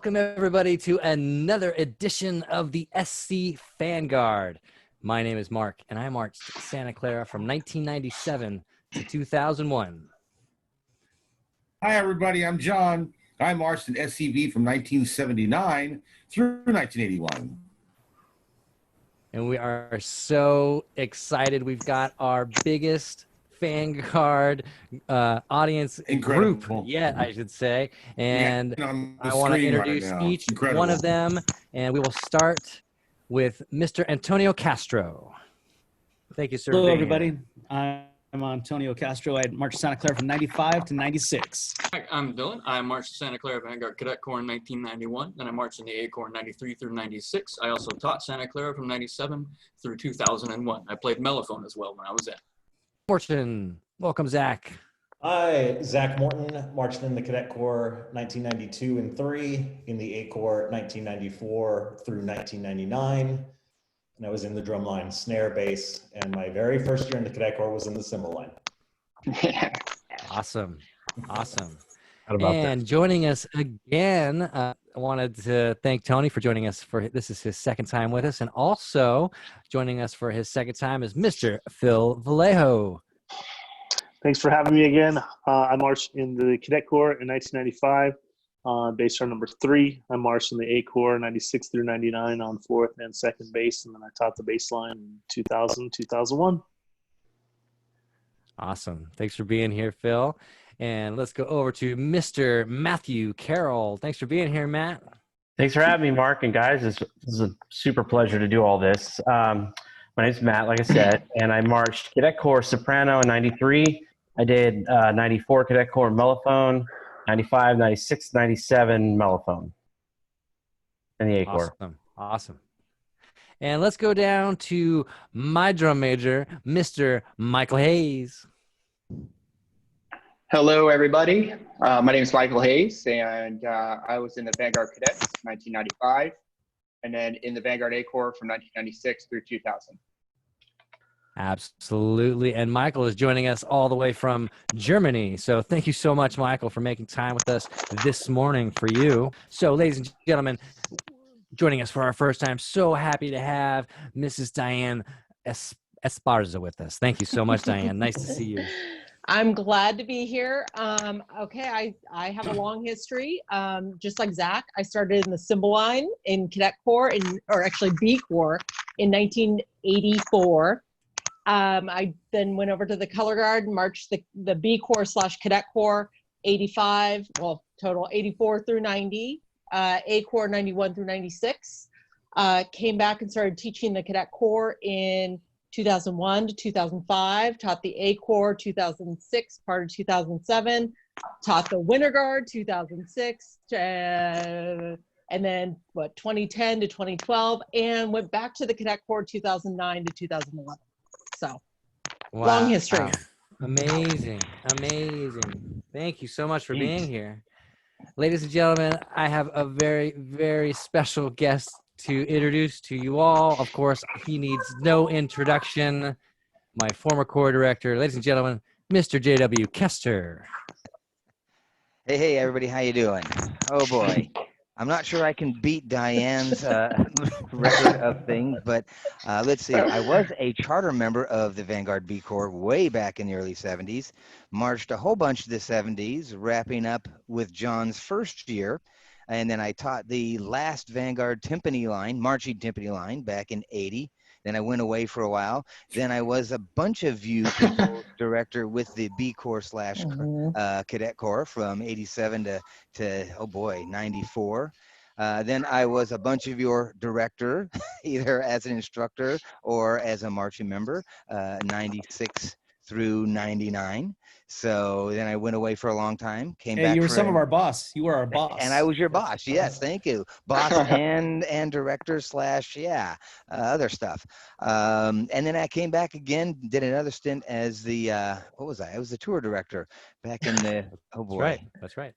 Welcome everybody to another edition of the SC Fanguard. My name is Mark, and I marched Santa Clara from 1997 to 2001. Hi everybody, I'm John. I marched in SCV from 1979 through 1981. And we are so excited. We've got our biggest Fanguard audience group yet, I should say. And I want to introduce each one of them. And we will start with Mr. Antonio Castro. Thank you, sir. Hello, everybody. I'm Antonio Castro. I marched Santa Clara from 95 to 96. Hi, I'm Dylan. I marched Santa Clara Vanguard Cadet Corps in 1991. Then I marched in the A Corps 93 through 96. I also taught Santa Clara from 97 through 2001. I played mellophone as well when I was in. Morton. Welcome, Zach. Hi, Zak Morton, marched in the Cadet Corps 1992 and 3, in the A Corps 1994 through 1999. And I was in the drumline, snare, bass, and my very first year in the Cadet Corps was in the cymbal line. Awesome. Awesome. And joining us again, I wanted to thank Tony for joining us this is his second time with us. And also joining us for his second time is Mr. Phil Valejo. Thanks for having me again. I marched in the Cadet Corps in 1995, bass drum number 3. I marched in the A Corps 96 through 99 on 4th and 2nd bass, and then I taught the bass line in 2000, 2001. Awesome. Thanks for being here, Phil. And let's go over to Mr. Matthew Carroll. Thanks for being here, Matt. Thanks for having me, Mark. And guys, this is a super pleasure to do all this. My name's Matt, like I said, and I marched Cadet Corps soprano in 93. I did 94 Cadet Corps mellophone, 95, 96, 97 mellophone in the A Corps. Awesome. Awesome. And let's go down to my drum major, Mr. Michael Hayes. Hello, everybody. My name is Michael Hayes, and I was in the Vanguard Cadets 1995, and then in the Vanguard A Corps from 1996 through 2000. Absolutely. And Michael is joining us all the way from Germany. So thank you so much, Michael, for making time with us this morning for you. So ladies and gentlemen, joining us for our first time, so happy to have Mrs. Diane Esparza with us. Thank you so much, Diane. Nice to see you. I'm glad to be here. Okay, I have a long history. Just like Zach, I started in the cymbal line in Cadet Corps, or actually B Corps in 1984. I then went over to the Color Guard, marched the B Corps / Cadet Corps 85, well, total 84 through 90, A Corps 91 through 96. Came back and started teaching the Cadet Corps in 2001 to 2005, taught the A Corps 2006, part of 2007, taught the Winter Guard 2006, and then 2010 to 2012, and went back to the Cadet Corps 2009 to 2011. So, wow. Long history. Amazing. Amazing. Thank you so much for being here. Ladies and gentlemen, I have a very, very special guest to introduce to you all. Of course, he needs no introduction. My former corps director, ladies and gentlemen, Mr. JW Koester. Hey, everybody, how you doing? Oh boy, I'm not sure I can beat Diane's record of things, but let's see. I was a charter member of the Vanguard B Corps way back in the early 70s, marched a whole bunch of the 70s, wrapping up with John's first year. And then I taught the last Vanguard timpani line, marching timpani line back in 80. Then I went away for a while. Then I was a bunch of you people director with the B Corps / Cadet Corps from 87 to oh boy, 94. Then I was a bunch of your director, either as an instructor or as a marching member, 96 through 99. So then I went away for a long time, came back. You were some of our boss. You were our boss. And I was your boss. Yes, thank you. Boss and director / other stuff. And then I came back again, did another stint as the, what was I? I was the tour director back in the, oh boy. That's right.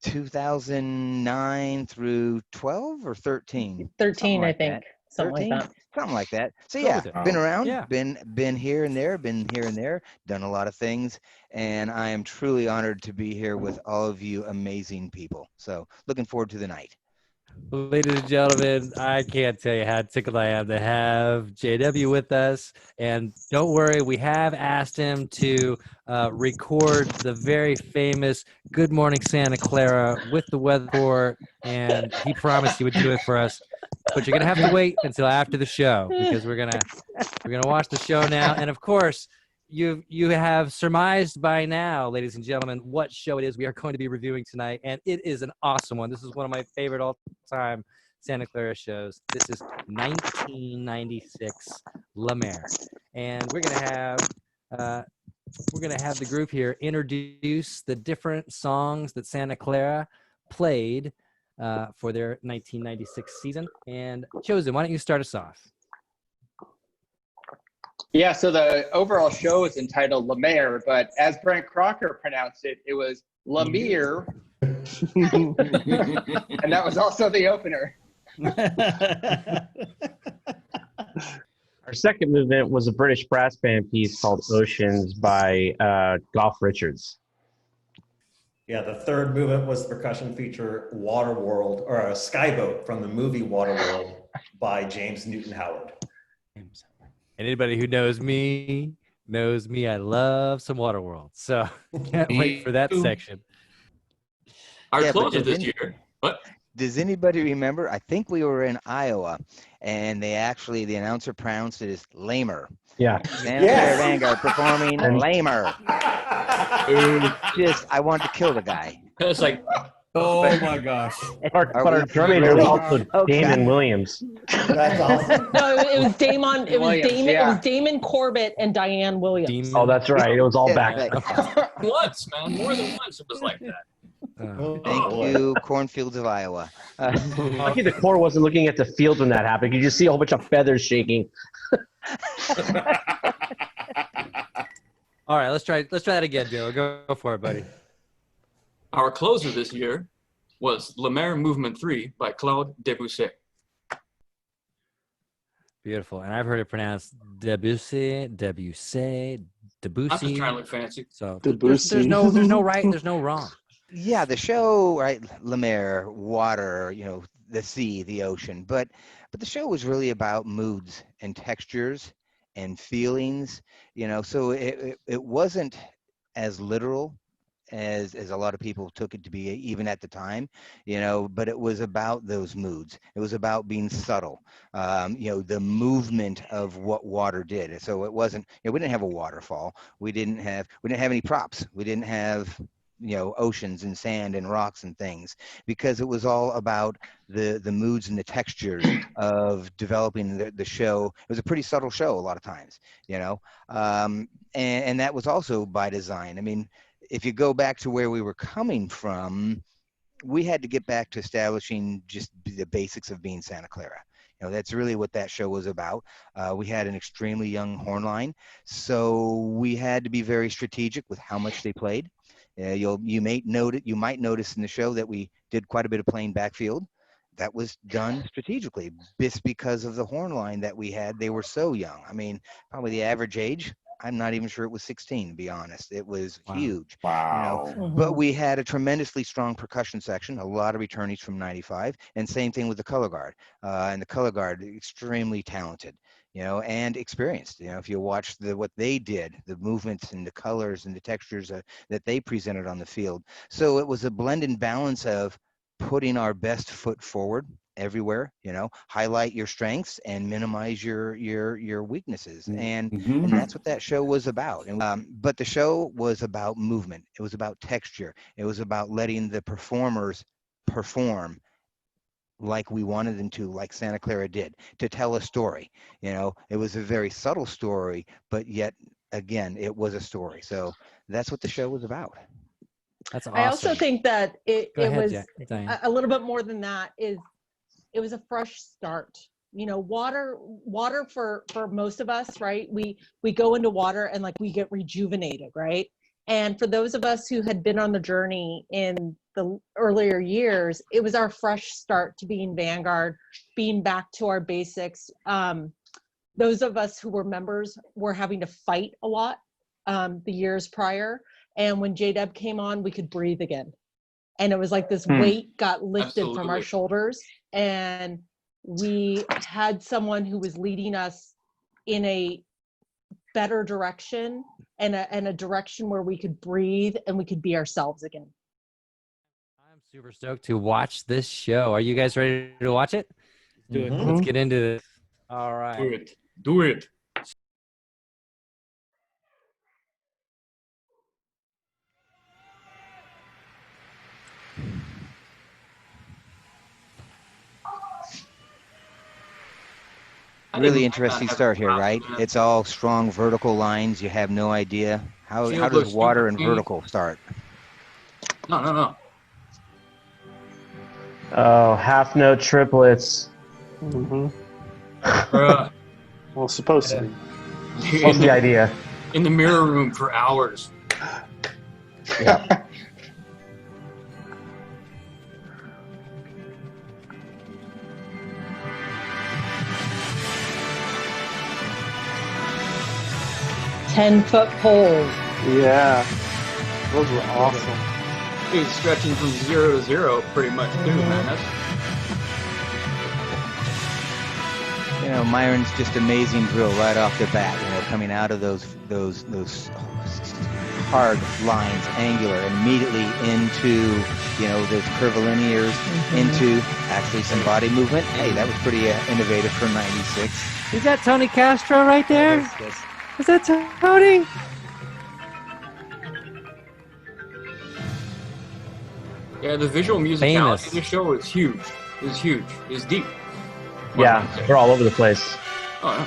2009 through 12 or 13? 13, I think. Something like that. Something like that. So yeah, been around, been here and there, done a lot of things, and I am truly honored to be here with all of you amazing people. So looking forward to the night. Ladies and gentlemen, I can't tell you how tickled I am to have JW with us. And don't worry, we have asked him to record the very famous Good Morning Santa Clara with the weather report, and he promised he would do it for us. But you're gonna have to wait until after the show because we're gonna watch the show now. And of course, you have surmised by now, ladies and gentlemen, what show it is we are going to be reviewing tonight, and it is an awesome one. This is one of my favorite all-time Santa Clara shows. This is 1996 La Mer, and we're gonna have the group here introduce the different songs that Santa Clara played for their 1996 season. And Chosen, why don't you start us off? Yeah, so the overall show is entitled La Mer, but as Brent Crocker pronounced it, it was La Mere. And that was also the opener. Our second movement was a British brass band piece called Oceans by Goff Richards. Yeah, the third movement was the percussion feature Waterworld, or a Skyboat from the movie Waterworld by James Newton Howard. Anybody who knows me I love some Waterworld. So can't wait for that section. Our Yeah, but closer this year. What? Does anybody remember? I think we were in Iowa, and the announcer pronounced it as Lamer. Yeah. Santa Clara Vanguard performing Lamer. I wanted to kill the guy. It's like, Oh my gosh. But our drum major was also Damon Williams. That's awesome. No, it was Damon. It was Williams, Damon. yeah. It was Damon Corbett and Diane Williams. Oh, that's right. It was all back. once, man. More than once it was like that. Thank you, cornfields of Iowa. Lucky the Corps wasn't looking at the field when that happened. You just see a whole bunch of feathers shaking. All right, let's try that again, Joe. Go for it, buddy. Our closer this year was La Mer Movement 3 by Claude Debussy. Beautiful. And I've heard it pronounced Debussy. I'm just trying to look fancy. So Debussy. there's no right, there's no wrong. Yeah, the show, right? La Mer, water, the sea, the ocean. But the show was really about moods and textures and feelings, so it wasn't as literal as a lot of people took it to be, even at the time, but it was about those moods. It was about being subtle, the movement of what water did. So it wasn't, we didn't have a waterfall. We didn't have any props. We didn't have, oceans and sand and rocks and things, because it was all about the moods and the textures of developing the show. It was a pretty subtle show a lot of times, and that was also by design. I mean, if you go back to where we were coming from, we had to get back to establishing just the basics of being Santa Clara. That's really what that show was about. We had an extremely young horn line, so we had to be very strategic with how much they played. You might notice in the show that we did quite a bit of playing backfield. That was done strategically, just because of the horn line that we had. They were so young. I mean, probably the average age, I'm not even sure it was 16, to be honest. It was huge. Wow. But we had a tremendously strong percussion section, a lot of returnees from 95, and same thing with the color guard. And the color guard, extremely talented, and experienced. If you watch what they did, the movements and the colors and the textures that they presented on the field. So it was a blend and balance of putting our best foot forward everywhere, highlight your strengths and minimize your weaknesses. And that's what that show was about. But the show was about movement. It was about texture. It was about letting the performers perform like we wanted them to, like Santa Clara did, to tell a story. It was a very subtle story, but yet again, it was a story. So that's what the show was about. That's awesome. I also think that it was Diane. a little bit more than that. It was a fresh start. Water for most of us, right? We go into water and we get rejuvenated, right? And for those of us who had been on the journey in the earlier years, it was our fresh start to being Vanguard, being back to our basics. Those of us who were members were having to fight a lot the years prior. And when JW came on, we could breathe again. and it was like this weight got lifted from our Absolutely. shoulders, and we had someone who was leading us in a better direction and a direction where we could breathe and we could be ourselves again. I'm super stoked to watch this show. Are you guys ready to watch it? Do it. Let's get into this. All right. Do it. Do it. Really interesting start here, right? It's all strong vertical lines. You have no idea. How does water and vertical start? No. Oh, half note triplets. Bruh. Well, supposed to be. What's the idea? In the mirror room for hours. Yeah. Ten-foot poles. Yeah. Those were awesome. He's stretching from 0 to 0 pretty much too, man. That's You know, Myron's just amazing drill right off the bat. You know, coming out of those hard lines, angular, and immediately into, you know, those curvilinears, into actually some body movement. Hey, that was pretty innovative for 96. Is that Tony Castro right there? Yes. Is that Tony? yeah. The visual musicality Famous. of the show is huge. Is huge. Is deep. Yeah, they're all over the place. Oh, yeah.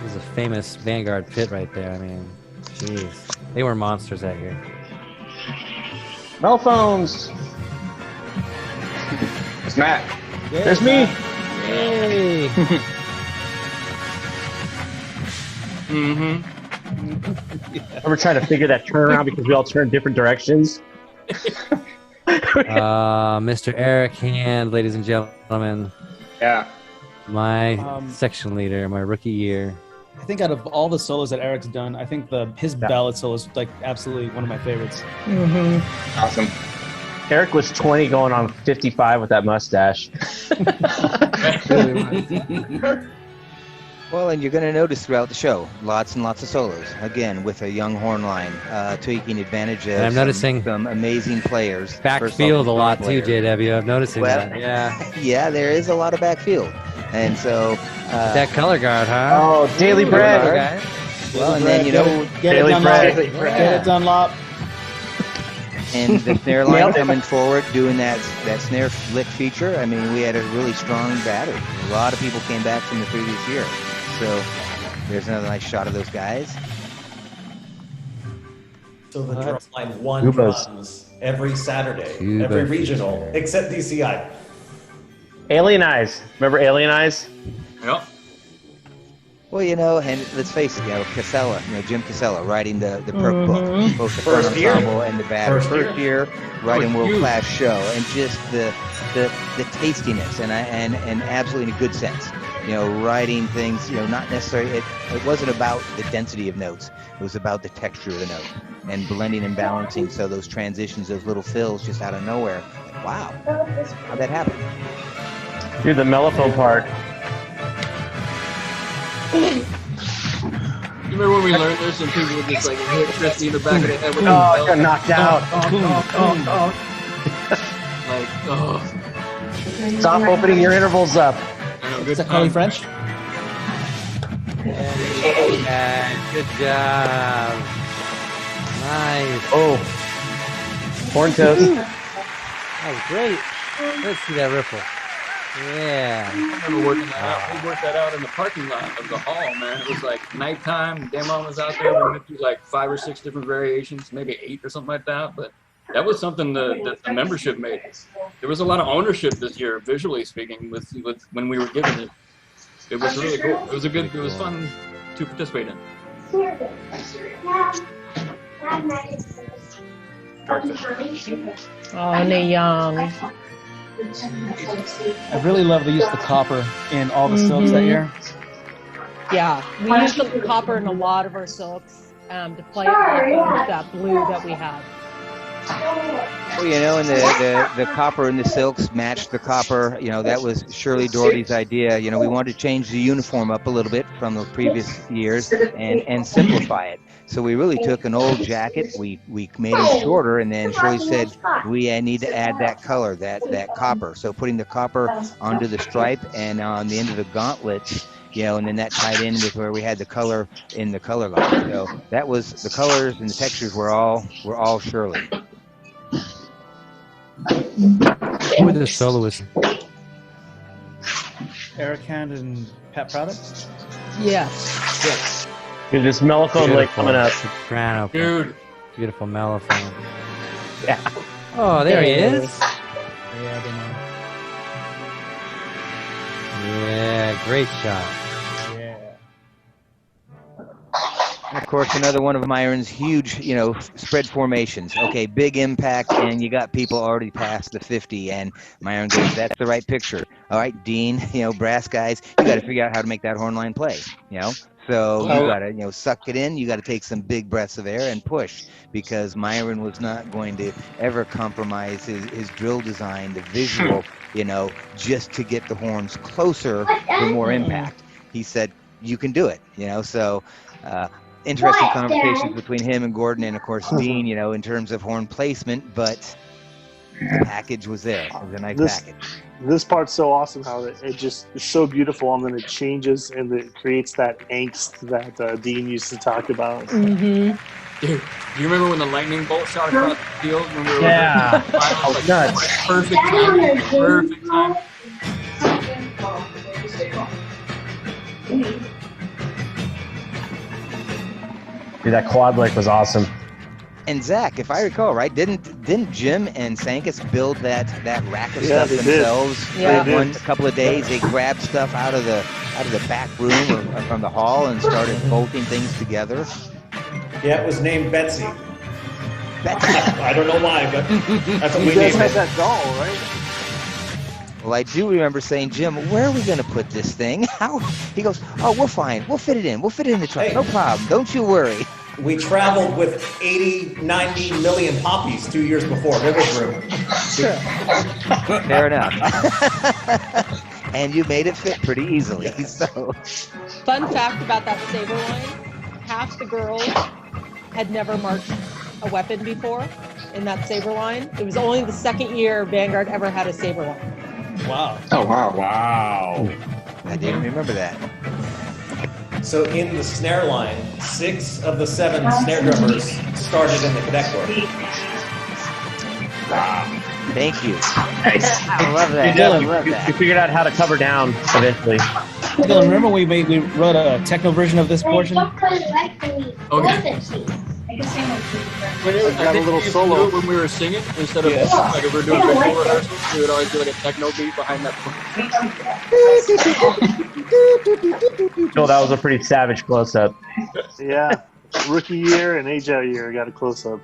This is a famous Vanguard pit right there. I mean, jeez. They were monsters that year. Mellophones. It's Matt. There's me. Hey! We're trying to figure that turnaround because we all turn different directions. Mr. Eric Hand, ladies and gentlemen, Yeah. my section leader, my rookie year. I think out of all the solos that Eric's done, I think his ballad solo is like absolutely one of my favorites. Awesome. Eric was 20 going on 55 with that mustache. Well, and you're going to notice throughout the show, lots and lots of solos. Again, with a young horn line, taking advantage of And I'm noticing some amazing players. Backfield a lot too, players. JW. I'm noticing Well, that. Yeah. Yeah, there is a lot of backfield. And so... that color guard, huh? Oh, Daily Bread. Guard. Well, and then, you know... Get it, Daily Dunlop. Bread. Get it, Dunlop. And the snare line coming forward, doing that snare lick feature. I mean, we had a really strong battery. A lot of people came back from the previous year. So there's another nice shot of those guys. So the drumline one Ubas. runs every Saturday, Ubas. every regional, except DCI. Alien Eyes. Remember Alien Eyes? Yep. Well, you know, and let's face it, you know, Casella, Jim Casella, writing the Perk book, both the front First year. ensemble and the battery. First First year, writing Oh, huge. world-class show, and just the tastiness, and absolutely in a good sense. You know, writing things, you know, not necessarily, it wasn't about the density of notes. It was about the texture of the note and blending and balancing. So those transitions, those little fills just out of nowhere. Like, wow, how'd that happen? Dude, the mellophone part. You remember when we learned this and people would just like hit Christy in the back of the head with Oh, I got knocked out. like, oh. Stop opening your intervals up. I know, Is good that Carly time. French? Yeah, good job. Nice. Oh. Horn toast. That was great. Let's see that ripple. Yeah. I remember working that out. We worked that out in the parking lot of the hall, man. It was like nighttime. Demo was out there. We went through like 5 or 6 different variations, maybe 8 or something like that. But that was something that the membership made. There was a lot of ownership this year, visually speaking, with when we were given it. It was really cool. It was fun to participate in. Oh, Nate Young. I really love the use of the copper in all the silks that year. Yeah, we used the copper in a lot of our silks to play off of that blue that we had. Well, you know, and the copper and the silks matched the copper. You know, that was Shirley Doherty's idea. You know, we wanted to change the uniform up a little bit from the previous years and simplify it. So we really took an old jacket, we made it shorter, and then Shirley said we need to add that color, that copper. So putting the copper onto the stripe and on the end of the gauntlet, you know, and then that tied in with where we had the color in the color line. So that was the colors and the textures were all Shirley. Who were the soloists? Eric Hand and Pat Prouder? Yes. Dude, this mellophone light coming up. Soprano. Dude. Beautiful mellophone. Yeah. Oh, there he is. Yeah, I don't know. Yeah, great shot. Yeah. And of course, another one of Myron's huge, you know, spread formations. Okay, big impact, and you got people already past the 50, and Myron goes, that's the right picture. All right, Dean, you know, brass guys, you got to figure out how to make that horn line play, you know? So you got to, you know, suck it in. You got to take some big breaths of air and push, because Myron was not going to ever compromise his drill design, the visual, you know, just to get the horns closer for more impact. He said, you can do it, you know? So interesting conversations between him and Gordon and, of course, Dean, you know, in terms of horn placement, but the package was there. It was a nice package. This part's so awesome how it just is so beautiful, and then it changes and it creates that angst that Dean used to talk about. Mm-hmm. Dude, do you remember when the lightning bolt shot across the field when we were Yeah. like, Nuts. perfect time, perfect time. Dude, that quad lick was awesome. And Zach, if I recall right, didn't Jim and Sankus build that rack of Yeah, stuff they did. themselves? Yeah. For a couple of days, they grabbed stuff out of the back room or from the hall and started bolting things together. Yeah, it was named Betsy. Betsy. I don't know why, but that's what You we guys named had it. that doll, right? Well, I do remember saying, Jim, where are we going to put this thing? How? He goes, oh, we're fine. We'll fit it in. We'll fit it in the truck. Hey. No problem. Don't you worry. We traveled with 80, 90 million poppies 2 years before. There was room. Fair enough. And you made it fit pretty easily. So. Fun fact about that saber line, half the girls had never marched a weapon before in that saber line. It was only the second year Vanguard ever had a saber line. Wow. Oh, wow. Wow. I didn't remember that. So in the snare line, 6 of the 7 snare drummers started in the cadet corps. Wow. Thank you. Nice. I love that. You I did. love You that. figured out how to cover down eventually. Dylan, remember we wrote a techno version of this portion? Okay. I got a little we used to solo. do it when we were singing instead of like if we were doing vocal rehearsals, we would always do like a techno beat behind that. So that was a pretty savage close-up. Yeah. Rookie year and age out year, I got a close up.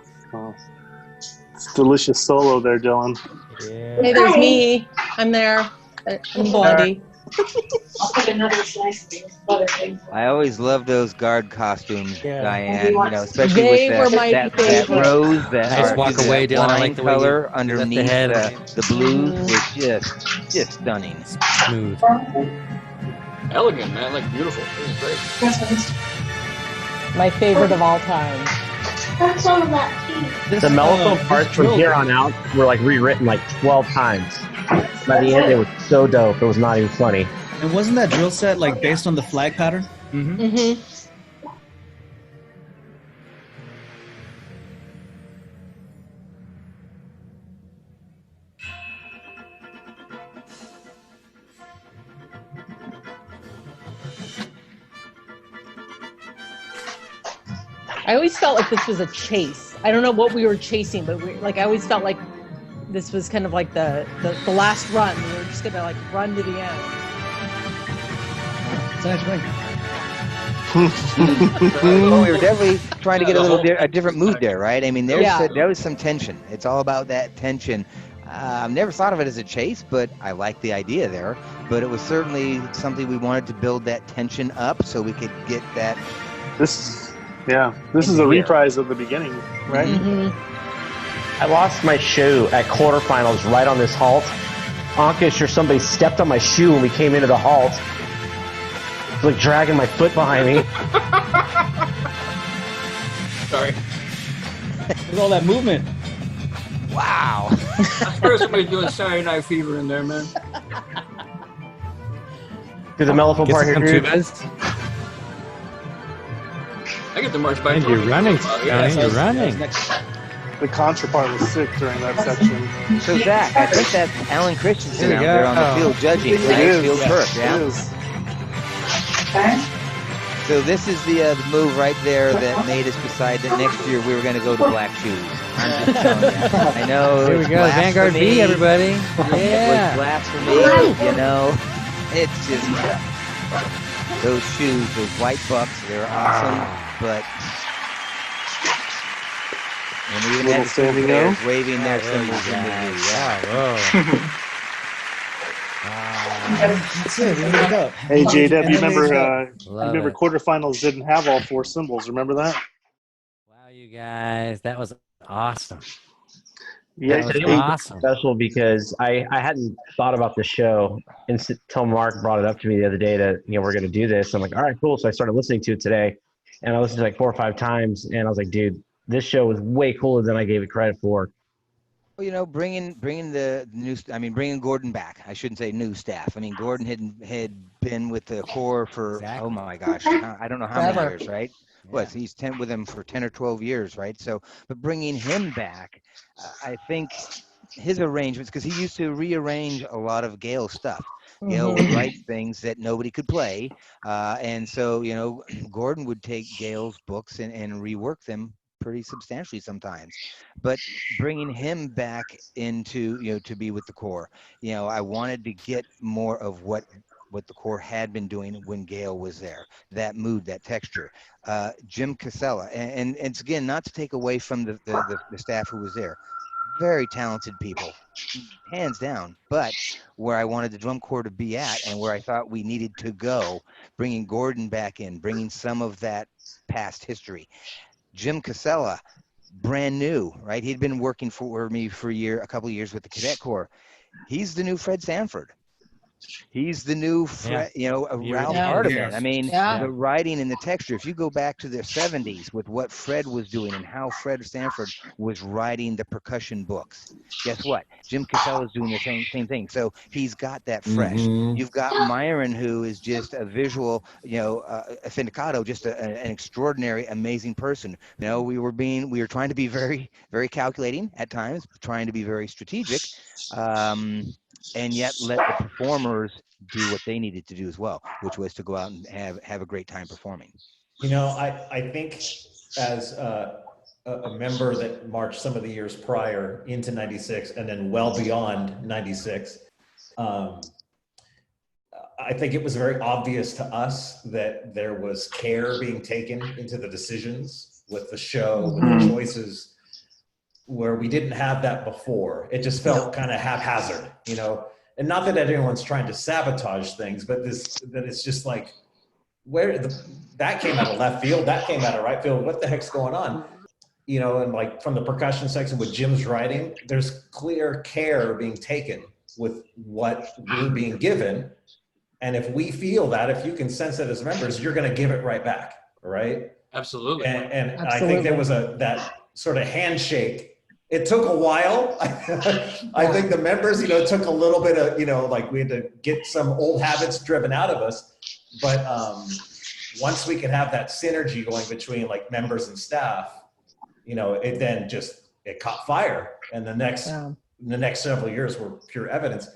It's delicious solo there, Dylan. Hey, there's me. I'm there. I'm Blondie. I'll take another slice of this other thing. I always loved those guard costumes, Yeah. Diane. You know, especially They with were that, my that favorite. rose, that, Nice walk that away, Dylan. I wine like the way you color left the underneath head. the blues was just stunning. Smooth. Elegant, man, like beautiful. It was great. That's what it's. My favorite of all time. That's all of that tea. The mellophone parts from here on out were like rewritten like 12 times. By the end, it was so dope. It was not even funny. And wasn't that drill set like based on the flag pattern? Mm-hmm. I always felt like this was a chase. I don't know what we were chasing, but I always felt like this was kind of like the last run. We were just gonna like run to the end. It's a nice ring. Well, we were definitely trying to get a different mood there, right? I mean, there was some tension. It's all about that tension. I've never thought of it as a chase, but I like the idea there. But it was certainly something we wanted to build that tension up so we could get that. This is a reprise of the beginning, right? Mm-hmm. I lost my shoe at quarterfinals right on this halt. Ankish or somebody stepped on my shoe when we came into the halt. It was like dragging my foot behind me. Sorry. Look at all that movement. Wow. I'm sure somebody's doing Saturday Night Fever in there, man. Do the mellow part here, dude. I get to march by. And you're running, Tony. You're running. The contra part was sick during that section. So Zach, I think that's Alan Christensen Here out we there go. on the field judging, It right? is. Field perk, It yeah. is. Okay. So this is the move right there that made us decide that next year we were going to go to black shoes. I'm just telling you. I know. Here we it's go. Vanguard blasphemy. B, everybody. It was Yeah. blasphemy, you know. It's just those shoes, those white bucks, they're awesome, but and we even Little had the standing players O. waving their symbols in the knee. Yeah. Whoa. That's it. We moved up. Hey, JW, you remember Love remember it. quarterfinals didn't have all 4 symbols. Remember that? Wow, you guys. That was awesome. Yeah. That was Today was awesome. special because I hadn't thought about the show until Mark brought it up to me the other day that, you know, we're going to do this. I'm like, all right, cool. So I started listening to it today, and I listened to it like 4 or 5 times, and I was like, dude, this show was way cooler than I gave it credit for. Well, you know, bringing the new, I mean, bringing Gordon back. I shouldn't say new staff. I mean, Gordon had been with the Corps for, Exactly. oh my gosh, I don't know how many Forever. years, right? What, he's 10 with him for 10 or 12 years, right? So, but bringing him back, I think his arrangements, because he used to rearrange a lot of Gail's stuff. Gail would write things that nobody could play. And so, you know, Gordon would take Gail's books and rework them pretty substantially sometimes. But bringing him back into, you know, to be with the Corps, you know, I wanted to get more of what the Corps had been doing when Gail was there, that mood, that texture. Jim Casella, and it's again, not to take away from the staff who was there, very talented people, hands down, but where I wanted the drum corps to be at and where I thought we needed to go, bringing Gordon back in, bringing some of that past history. Jim Casella, brand new, right? He'd been working for me for a couple of years with the Cadet Corps. He's the new Fred Sanford. He's the new, Ralph Hardiman. Yes. I mean, Yeah. the writing and the texture. If you go back to the 70s with what Fred was doing and how Fred Sanford was writing the percussion books, guess what? Jim Casella's doing the same thing. So he's got that fresh. You've got Myron, who is just a visual, a Findicato, just an extraordinary, amazing person. You know, we were trying to be very, very calculating at times, trying to be very strategic. And yet let the performers do what they needed to do as well, which was to go out and have a great time performing. You know, I think as a member that marched some of the years prior into 96 and then well beyond 96, I think it was very obvious to us that there was care being taken into the decisions with the show, with the choices, where we didn't have that before. It just felt kind of haphazard, you know, and not that anyone's trying to sabotage things, but that it's just like, that came out of left field, that came out of right field, what the heck's going on? You know, and like from the percussion section with Jim's writing, there's clear care being taken with what we're being given. And if we feel that, if you can sense it as members, you're gonna give it right back, right? Absolutely. And I think there was that sort of handshake. It took a while. I think the members, took a little bit of, like we had to get some old habits driven out of us. But once we could have that synergy going between like members and staff, it then it caught fire. And the next several years were pure evidence.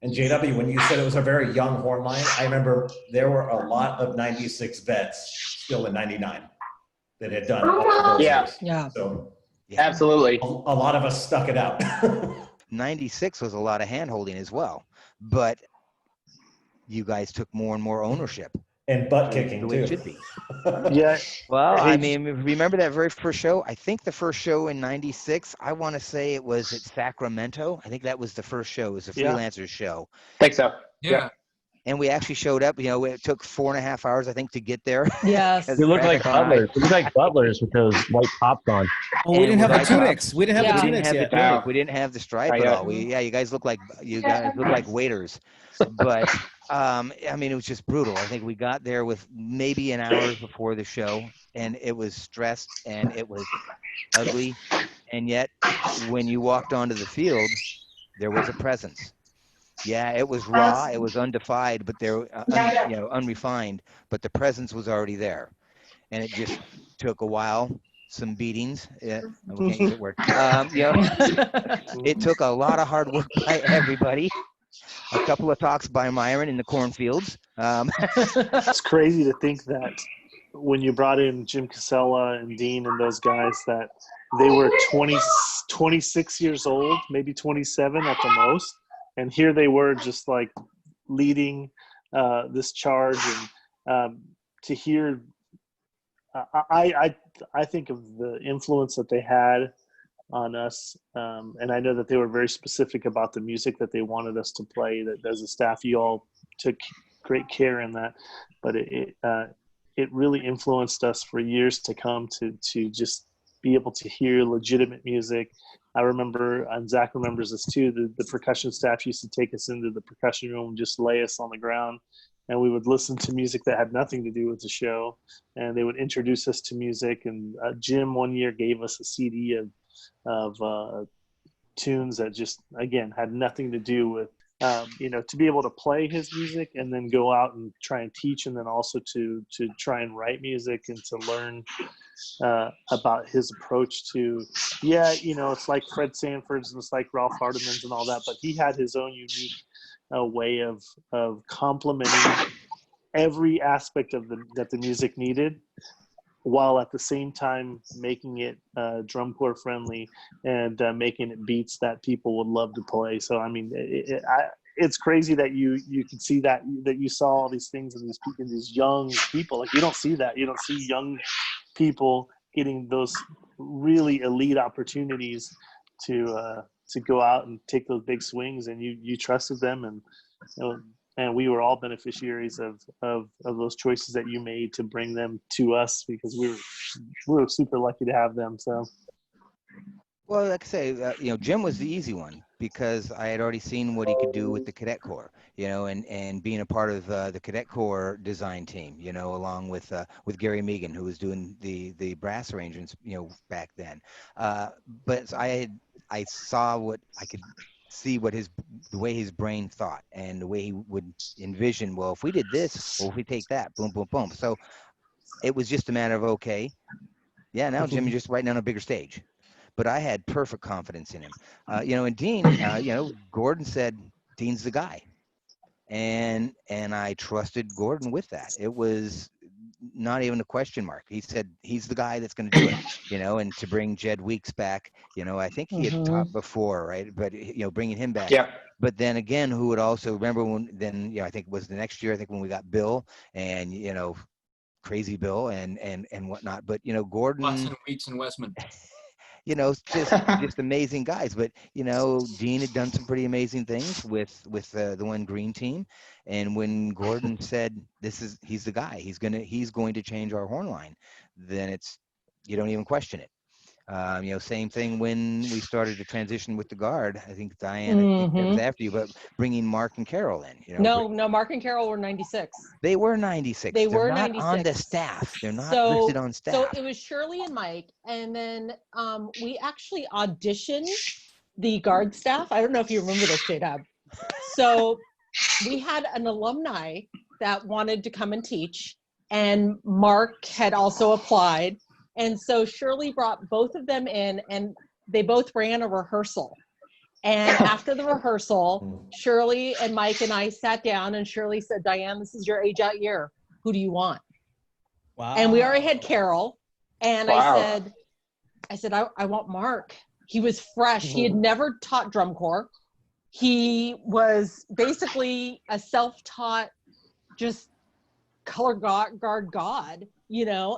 And JW, when you said it was a very young horn line, I remember there were a lot of 96 vets still in 99 that had done all those years. Yeah. So Absolutely. a lot of us stuck it out. 96 was a lot of hand-holding as well, but you guys took more and more ownership. And butt kicking the way it too. should be. Yeah. Well, I mean, remember that very first show? I think the first show in 96, I want to say it was at Sacramento. I think that was the first show. It was a freelancers show. Think so. Yeah. And we actually showed up. You know, it took 4.5 hours, I think, to get there. Yes. You look like butlers. You look like butlers with those white tops on. Oh, we didn't have the And tunics. We didn't have the We didn't tunics have yet. the tunic. We didn't have the stripe at all. You guys look like waiters. But I mean, it was just brutal. I think we got there with maybe an hour before the show, and it was stressed and it was ugly. And yet, when you walked onto the field, there was a presence. Yeah, it was raw, it was undefined, but there, unrefined, but the presence was already there, and it just took a while, some beatings. Yeah, we can't use that word. It took a lot of hard work by everybody. A couple of talks by Myron in the cornfields. It's crazy to think that when you brought in Jim Casella and Dean and those guys, that they were 26 years old, maybe 27 at the most. And here they were just like leading this charge, and to hear, I think of the influence that they had on us, and I know that they were very specific about the music that they wanted us to play. That as a staff, you all took great care in that, but it really influenced us for years to come to just be able to hear legitimate music. I remember, and Zach remembers this too, the percussion staff used to take us into the percussion room and just lay us on the ground, and we would listen to music that had nothing to do with the show, and they would introduce us to music. And Jim one year gave us a CD of tunes that just, again, had nothing to do with, to be able to play his music and then go out and try and teach, and then also to try and write music and to learn about his approach to, it's like Fred Sanford's and it's like Ralph Hardiman's and all that, but he had his own unique way of complementing every aspect of that the music needed, while at the same time making it drum corps friendly and making it beats that people would love to play. So I mean, it's crazy that you could see that you saw all these things in these young people. Like, you don't see that. You don't see young people getting those really elite opportunities to go out and take those big swings, and you trusted them, and we were all beneficiaries of those choices that you made to bring them to us, because we were super lucky to have them. So, well, like I say, Jim was the easy one, because I had already seen what he could do with the Cadet Corps, and being a part of the Cadet Corps design team, along with Gary Megan, who was doing the brass arrangements, back then. But I saw what I could see, the way his brain thought and the way he would envision, well, if we did this, or if we take that, boom, boom, boom. So it was just a matter of, okay, yeah, now Jim, you're just writing on a bigger stage. But I had perfect confidence in him. And Dean, Gordon said, Dean's the guy. And I trusted Gordon with that. It was not even a question mark. He said, he's the guy that's going to do it, and to bring Jed Weeks back, I think he had taught before, right? But, bringing him back. Yeah. But then again, who would also remember I think it was the next year, I think when we got Bill and, crazy Bill and whatnot. But, Gordon. Watson, Weeks, and Westman. Just amazing guys. But Dean had done some pretty amazing things with the one green team, and when Gordon said he's the guy, he's going to change our horn line, then you don't even question it. Same thing when we started to transition with the guard. I think Diane, I think it was after you, but bringing Mark and Carroll in. No, Mark and Carroll were 96. They were 96. They're not 96 on the staff. They're not listed on staff. So it was Shirley and Mike, and then we actually auditioned the guard staff. I don't know if you remember this, J-Dub. So we had an alumni that wanted to come and teach, and Mark had also applied. And so Shirley brought both of them in, and they both ran a rehearsal. And after the rehearsal, Shirley and Mike and I sat down, and Shirley said, Diane, this is your age out year. Who do you want? Wow. And we already had Carroll. And Wow. I said, I want Mark. He was fresh. He had never taught drum corps. He was basically a self-taught, just color guard god,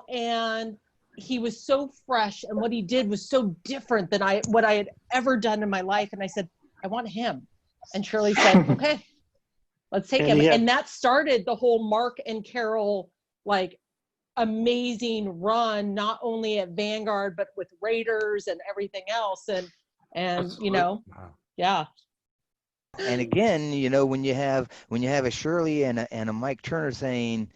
and he was so fresh, and what he did was so different than what I had ever done in my life. And I said, I want him. And Shirley said, okay. Let's take him. And that started the whole Mark and Carroll, like, amazing run, not only at Vanguard, but with Raiders and everything else. And you know, yeah. And again, you know, when you have a Shirley and a Mike Turner saying,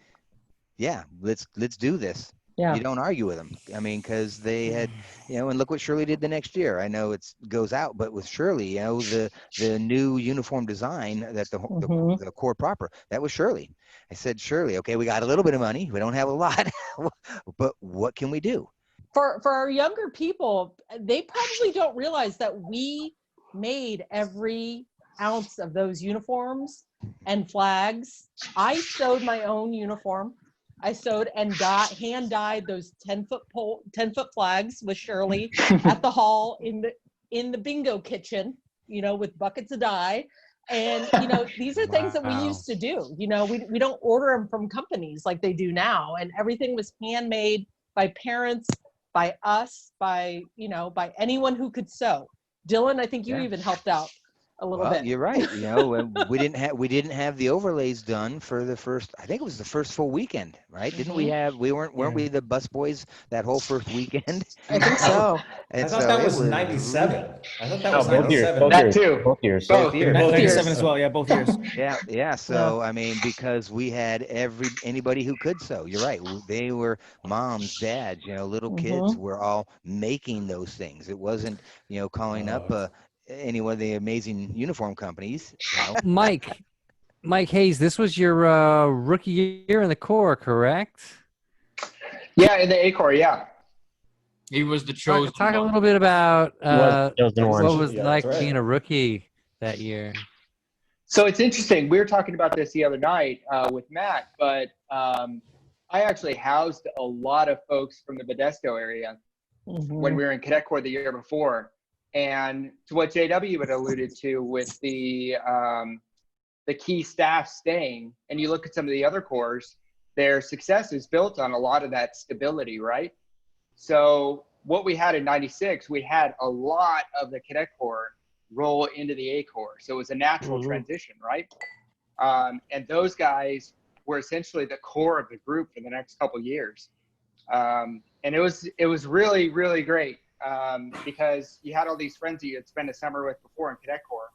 yeah, let's do this. Yeah. You don't argue with them. I mean, because they had, you know, and look what Shirley did the next year. I know it goes out, but with Shirley, you know, the new uniform design that the core proper, that was Shirley. I said, Shirley, okay, we got a little bit of money. We don't have a lot, but what can we do? For our younger people, they probably don't realize that we made every ounce of those uniforms and flags. I sewed my own uniform. I sewed and hand dyed those 10-foot flags with Shirley at the hall in the bingo kitchen, you know, with buckets of dye. And, you know, these are things that we used to do. You know, we don't order them from companies like they do now. And everything was handmade by parents, by us, by anyone who could sew. Dylan, I think you even helped out a little bit. You're right. You know, we didn't have the overlays done for the first, I think it was the first full weekend, right? Didn't we have, weren't we the bus boys that whole first weekend? I think so. I thought that was 97. I thought that was both 97. That too. Both years. Both years. 97 as well. Yeah, both years. Yeah. So, I mean, because we had anybody who could sew. You're right. They were moms, dads, you know, little kids were all making those things. It wasn't, you know, calling up any one of the amazing uniform companies. You know. Mike Hayes, this was your rookie year in the Corps, correct? Yeah, in the A Corps, yeah. He was the chosen. Talk a little bit about what was like right. being a rookie that year. So it's interesting. We were talking about this the other night with Matt, but I actually housed a lot of folks from the Modesto area when we were in Cadet Corps the year before. And to what JW had alluded to with the key staff staying, and you look at some of the other corps, their success is built on a lot of that stability, right? So what we had in '96, we had a lot of the Cadet Corps roll into the A Corps. So it was a natural transition, right? And those guys were essentially the core of the group for the next couple of years. And it was really, really great. Because you had all these friends that you had spent a summer with before in Cadet Corps,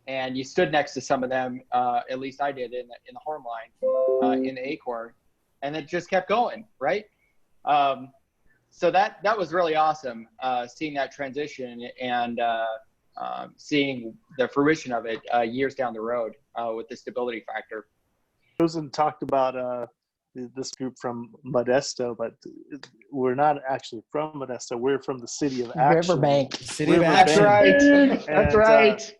and you stood next to some of them. At least I did in the Horn line in the A Corps, and it just kept going, right? So that was really awesome, seeing that transition and seeing the fruition of it years down the road with the stability factor. Chosen talked about this group from Modesto, but we're not actually from Modesto. We're from the city of Action. Riverbank. City of Action. That's right.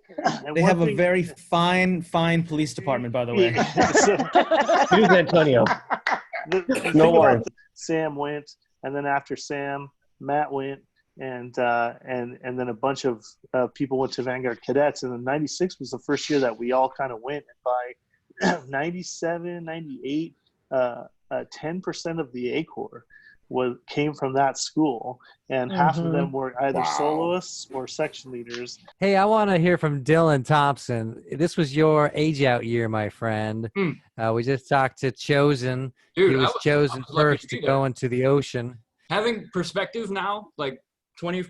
They have a very fine police department, by the way. Use Antonio. No worries. Sam went, and then after Sam, Matt went, and then a bunch of people went to Vanguard Cadets. And then '96 was the first year that we all kind of went. And by '97, '98, 10% of the A Corps came from that school, and half of them were either soloists or section leaders. Hey, I want to hear from Dylan Thompson. This was your age out year, my friend. We just talked to Chosen. Dude, he was chosen first to go into the ocean. Having perspective now, like 20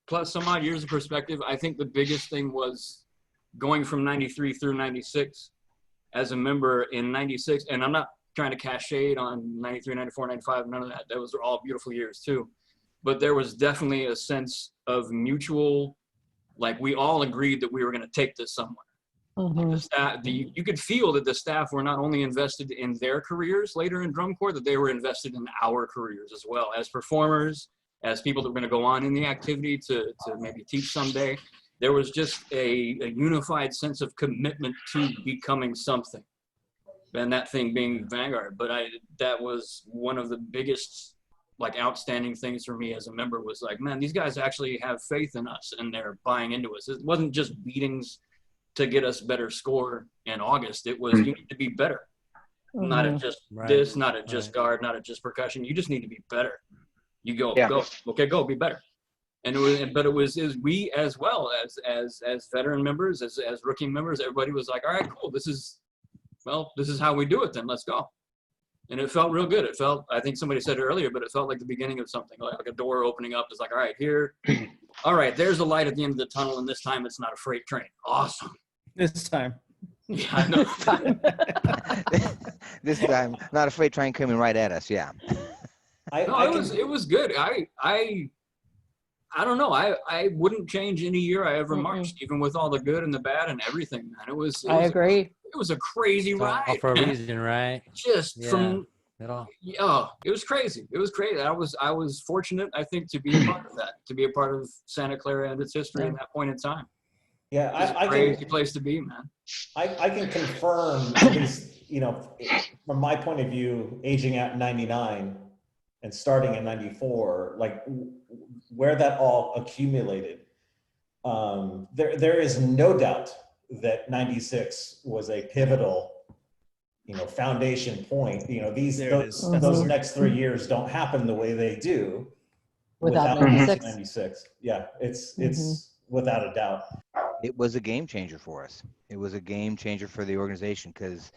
plus some odd years of perspective, I think the biggest thing was going from 93 through 96 as a member in 96. And I'm not trying to cast shade on 93, 94, 95, none of that. Those were all beautiful years too. But there was definitely a sense of mutual, like we all agreed that we were going to take this somewhere. The staff, you could feel that the staff were not only invested in their careers later in drum corps, that they were invested in our careers as well, as performers, as people that were going to go on in the activity to maybe teach someday. There was just a unified sense of commitment to becoming something. And that thing being Vanguard. But that was one of the biggest, like, outstanding things for me as a member was like, man, these guys actually have faith in us and they're buying into us. It wasn't just beatings to get us better score in August. It was, you need to be better. Not at just this, not at just guard, not at just percussion. You just need to be better. You go, okay, go, be better. And it was we as well as veteran members, as rookie members, everybody was like, all right, cool. This is how we do it then. Let's go. And it felt real good. It felt, I think somebody said it earlier, but it felt like the beginning of something, like a door opening up. It's like, all right, here, all right, there's a light at the end of the tunnel, and this time it's not a freight train. Awesome. This time. Yeah, I know. This time, not a freight train coming right at us. Yeah. It was good. I don't know. I wouldn't change any year I ever marched, even with all the good and the bad and everything, man. I agree. It was a crazy ride. All for a reason, right? Just from it all. Yeah, it was crazy. It was crazy. I was fortunate, I think, to be a part of that, to be a part of Santa Clara and its history at that point in time. Yeah, I crazy place to be, man. I can confirm, at least, you know, from my point of view, aging out in '99 and starting in '94, like where that all accumulated. There is no doubt that '96 was a pivotal, you know, foundation point. You know, those next 3 years don't happen the way they do without 96. Yeah, it's without a doubt. It was a game changer for us. It was a game changer for the organization because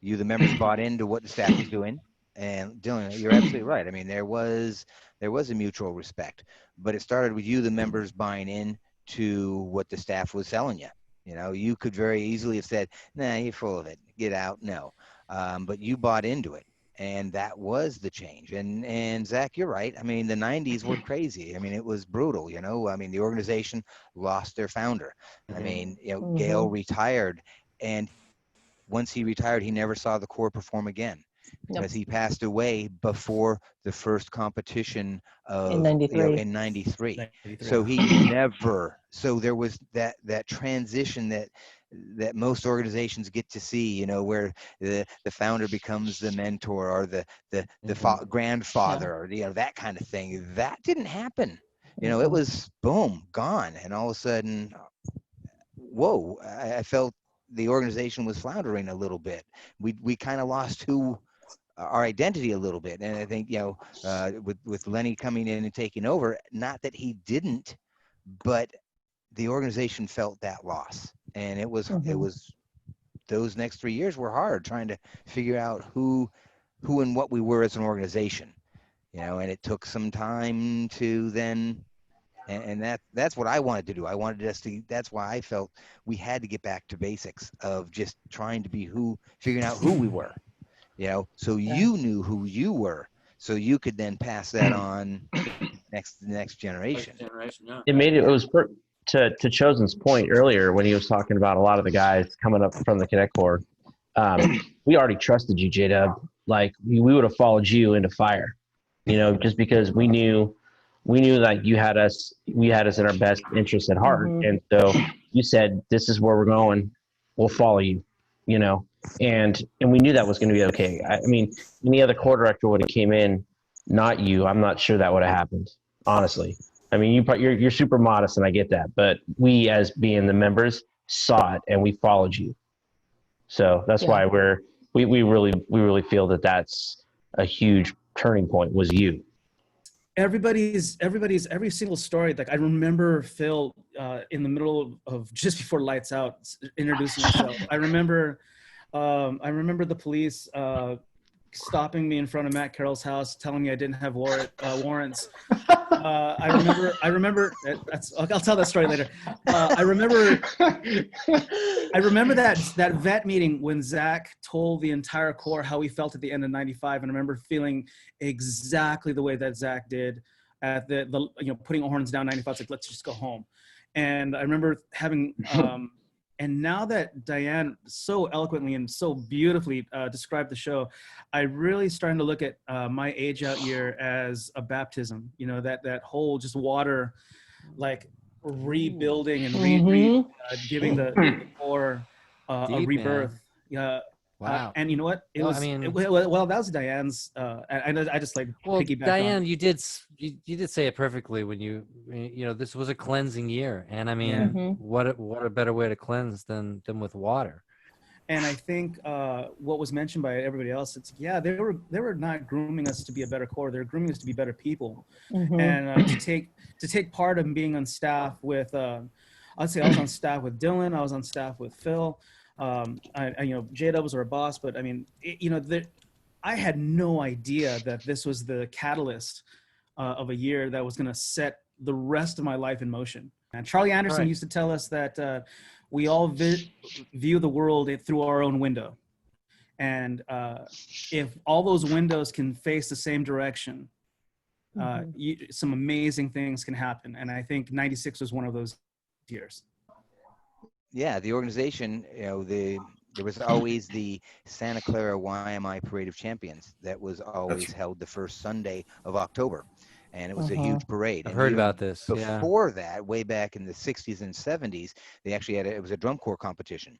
the members bought into what the staff was doing. And Dylan, you're absolutely right. I mean, there was a mutual respect, but it started with the members buying in to what the staff was selling you. You know, you could very easily have said, nah, you're full of it, get out. No, but you bought into it. And that was the change. And Zach, you're right. I mean, the 90s were crazy. I mean, it was brutal, you know. I mean, the organization lost their founder. I mean, you know, Gail retired. And once he retired, he never saw the Corps perform again because he passed away before the first competition of in 93. In 93. So he never, so there was that transition that most organizations get to see, you know, where the founder becomes the mentor or the grandfather or, you know, that kind of thing. That didn't happen. You know, it was boom, gone. And all of a sudden, whoa, I felt the organization was floundering a little bit. We kind of lost our identity a little bit. And I think, you know, with Lenny coming in and taking over, not that he didn't, but the organization felt that loss. And it was those next 3 years were hard trying to figure out who and what we were as an organization, you know, and it took some time to then, and that's what I wanted to do. I wanted us to, that's why I felt we had to get back to basics of just trying to be figuring out who we were, you know, so you knew who you were, so you could then pass that on next generation. It made it was to Chosen's point earlier when he was talking about a lot of the guys coming up from the Cadet Corps. We already trusted you, J-Dub. Like we would have followed you into fire, you know, just because we knew that we had us in our best interest at heart. And so you said, this is where we're going. We'll follow you, you know, and we knew that was going to be okay. I mean, any other corps director would have came in, not you. I'm not sure that would have happened, honestly. I mean, you're super modest, and I get that. But we, as being the members, saw it and we followed you. So that's why we really feel that that's a huge turning point was you. Every single story. Like I remember Phil in the middle of just before lights out introducing himself. I remember the police stopping me in front of Matt Carroll's house, telling me I didn't have warrants. I remember. I'll tell that story later. I remember that vet meeting when Zach told the entire Corps how he felt at the end of '95, and I remember feeling exactly the way that Zach did at the you know, putting horns down '95. It's like, let's just go home. And I remember having. And now that Diane so eloquently and so beautifully described the show, I really starting to look at my age out year as a baptism. You know, that whole just water, like rebuilding and giving the Corps a rebirth. Yeah. Wow. And you know what? It was. I mean, well, that was Diane's. I just like piggyback. Diane, you did say it perfectly when you know, this was a cleansing year, and I mean, what a better way to cleanse than with water. And I think what was mentioned by everybody else, it's yeah, they were not grooming us to be a better corps. They're grooming us to be better people, and to take part in being on staff with. I'd say I was on staff with Dylan. I was on staff with Phil. JW was our boss, but I mean, I had no idea that this was the catalyst of a year that was going to set the rest of my life in motion. And Charlie Anderson used to tell us that we all view the world through our own window. And if all those windows can face the same direction, some amazing things can happen. And I think 96 was one of those years. Yeah, the organization, there was always the Santa Clara YMI Parade of Champions that was always held the first Sunday of October. And it was a huge parade. I've heard about this. Before that, way back in the 60s and 70s, they actually it was a drum corps competition.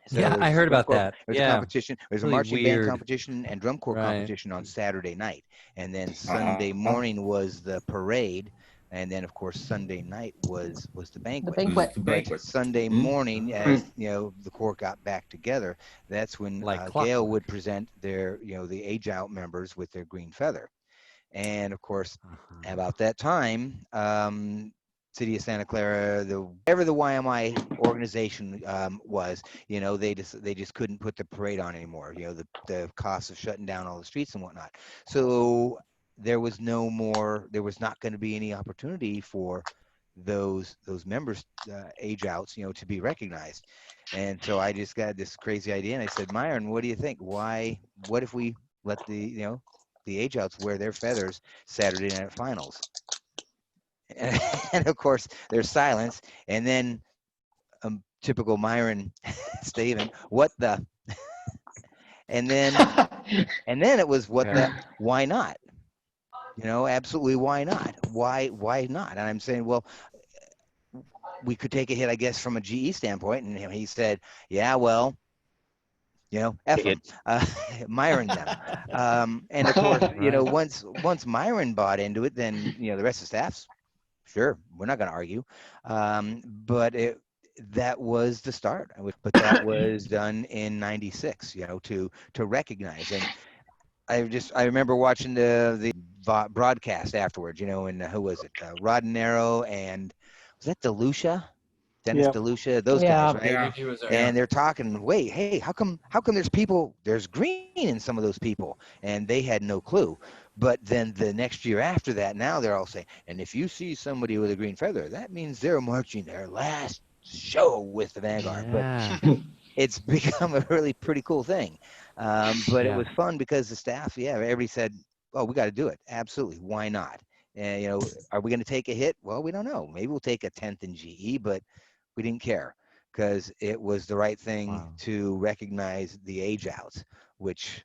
So yeah, I heard about that. There's a competition. There's a marching band competition and drum corps competition on Saturday night. And then Sunday morning was the parade. And then, of course, Sunday night was the banquet. The banquet. Sunday morning, as the corps got back together, that's when Gail would present their, the age-out members with their green feather. And of course, about that time, City of Santa Clara, whatever the YMI organization was, they just couldn't put the parade on anymore. The cost of shutting down all the streets and whatnot. So there was not going to be any opportunity for those members, age outs, to be recognized. And so I just got this crazy idea, and I said, Myron, what do you think? What if we let the age outs wear their feathers Saturday night finals? And of course there's silence, and then typical Myron statement, what the? and then it was what the? Why not? Absolutely, why not? Why not? And I'm saying, well, we could take a hit, I guess, from a GE standpoint. And he said, yeah, well, F him, Myron them. And of course, once Myron bought into it, then, the rest of the staff's, sure, we're not going to argue. But that was the start. But that was done in 96, to recognize. And I remember watching the broadcast afterwards, and who was it? Roddenero and was that DeLucia? Dennis DeLucia, those guys, right? Yeah, he was there. And they're talking, wait, hey, how come there's green in some of those people? And they had no clue. But then the next year after that, now they're all saying, and if you see somebody with a green feather, that means they're marching their last show with the Vanguard. Yeah. But it's become a really pretty cool thing. But it was fun because the staff, everybody said, oh, we got to do it. Absolutely. Why not? And, are we going to take a hit? Well, we don't know. Maybe we'll take a 10th in GE, but we didn't care because it was the right thing to recognize the age outs, which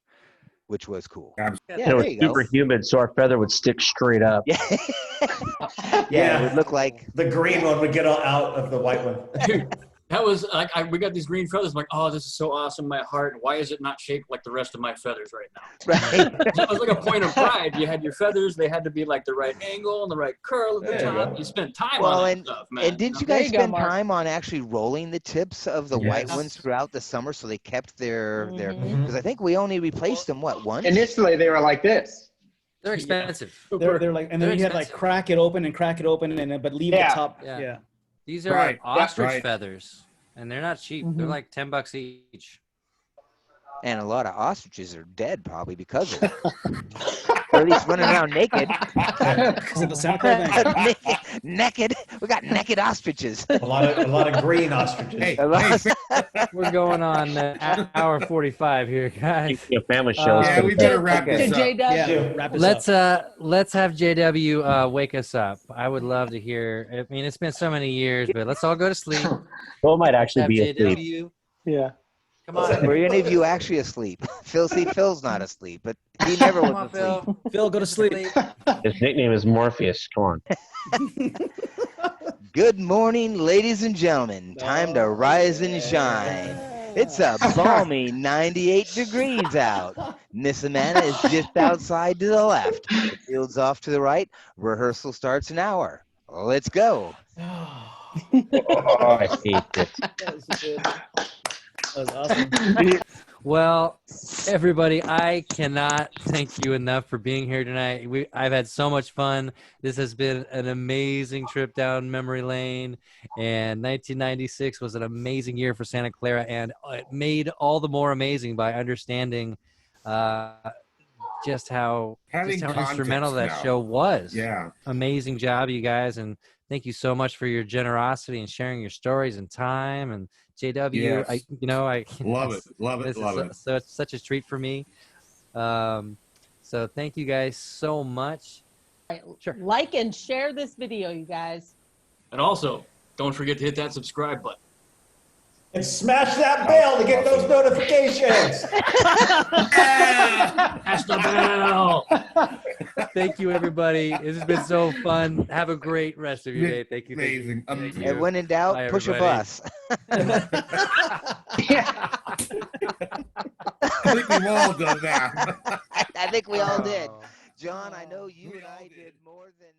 was cool. It was super humid, so our feather would stick straight up. It would look like the green one would get out of the white one. Dude, that was like we got these green feathers. I'm like, oh, this is so awesome. My heart. Why is it not shaped like the rest of my feathers right now? Right. That was like a point of pride. You had your feathers. They had to be like the right angle and the right curl at the top. You spent time on that stuff, man. And didn't you guys spend time on actually rolling the tips of the white ones throughout the summer so they kept their because I think we only replaced them once? Initially, they were like this. They're expensive. They're like, and then you had like crack it open, but leave the top. Yeah. These are ostrich feathers, and they're not cheap. They're like $10 each. And a lot of ostriches are dead probably because of it. Or at least running around naked. Because of the Santa Clara Vanguard. Naked. We got naked ostriches. A lot of green ostriches. We're going on hour 45 here, guys. Family shows. We better wrap this up. Wrap this up. Let's have JW wake us up. I would love to hear. I mean, it's been so many years, but let's all go to sleep. Phil might actually be asleep. JW. Yeah. Come on. Were any of you actually asleep? Phil's not asleep, but he never was asleep. Phil, go to sleep. His nickname is Morpheus. Come on. Good morning, ladies and gentlemen. Time to rise and shine. It's a balmy 98 degrees out. Miss Amanda is just outside to the left. The field's off to the right. Rehearsal starts an hour. Let's go. Oh, I hate this. That was awesome. Well, everybody, I cannot thank you enough for being here tonight. I've had so much fun. This has been an amazing trip down memory lane, and 1996 was an amazing year for Santa Clara, and it made all the more amazing by understanding just how instrumental that show was. Yeah. Amazing job, you guys, and thank you so much for your generosity and sharing your stories and time. And JW, Yes. I Love it. So it's such a treat for me. So thank you guys so much. Sure. Like and share this video, you guys. And also, don't forget to hit that subscribe button. And smash that bell to get those notifications. Smash the bell. Thank you, everybody. This has been so fun. Have a great rest of your day. Thank you. Amazing. Thank you. And when in doubt, Bye, push a everybody. bus. I think we've all done that. I think we all did. John, I know you and I did more than